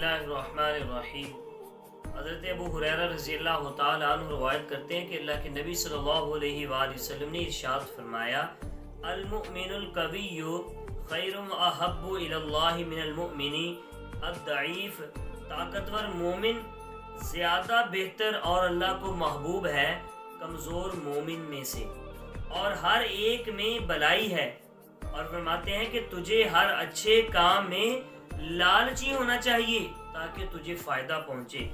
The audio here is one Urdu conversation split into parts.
Bismillahirrahmanirrahim। حضرت ابو ہریرہ رضی اللہ تعالیٰ عنہ روایت کرتے ہیں کہ اللہ کے نبی صلی اللہ علیہ وآلہ وسلم نے ارشاد فرمایا، المؤمن القوی خیر احب الی اللہ من المؤمن الضعیف۔ طاقتور مومن زیادہ بہتر اور اللہ کو محبوب ہے کمزور مومن میں سے، اور ہر ایک میں بلائی ہے۔ اور فرماتے ہیں کہ تجھے ہر اچھے کام میں لالچی ہونا چاہیے تاکہ تجھے فائدہ پہنچے،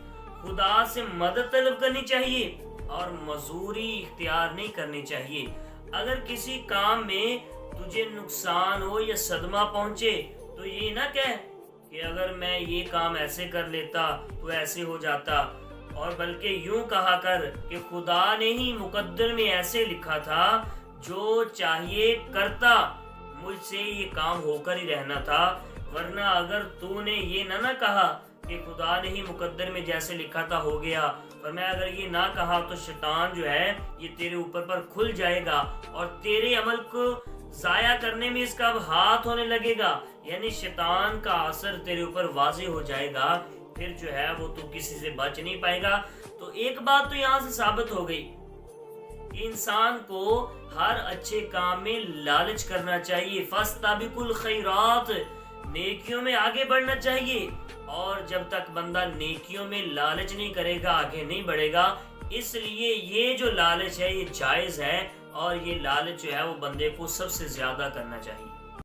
خدا سے مدد طلب کرنی چاہیے اور مزوری اختیار نہیں کرنی چاہیے۔ اگر کسی کام میں تجھے نقصان ہو یا صدمہ پہنچے تو یہ نہ کہہ کہ اگر میں یہ کام ایسے کر لیتا تو ایسے ہو جاتا، اور بلکہ یوں کہا کر کہ خدا نے ہی مقدر میں ایسے لکھا تھا، جو چاہیے کرتا، مجھ سے یہ کام ہو کر ہی رہنا تھا۔ ورنہ اگر تو نے یہ نہ کہا کہ خدا نے ہی مقدر میں جیسے لکھا تھا ہو گیا، اور میں اگر یہ نہ کہا تو شیطان جو ہے یہ تیرے اوپر پر کھل جائے گا اور تیرے عمل کو ضائع کرنے میں اس کا اب ہاتھ ہونے لگے گا، یعنی شیطان کا اثر تیرے اوپر واضح ہو جائے گا، پھر جو ہے وہ تو کسی سے بچ نہیں پائے گا۔ تو ایک بات تو یہاں سے ثابت ہو گئی کہ انسان کو ہر اچھے کام میں لالچ کرنا چاہیے، فاستبقوا الخیرات، نیکیوں میں آگے بڑھنا چاہیے، اور جب تک بندہ نیکیوں میں لالچ نہیں کرے گا آگے نہیں بڑھے گا۔ اس لیے یہ جو لالچ ہے یہ جائز ہے، اور یہ لالچ جو ہے وہ بندے کو سب سے زیادہ کرنا چاہیے۔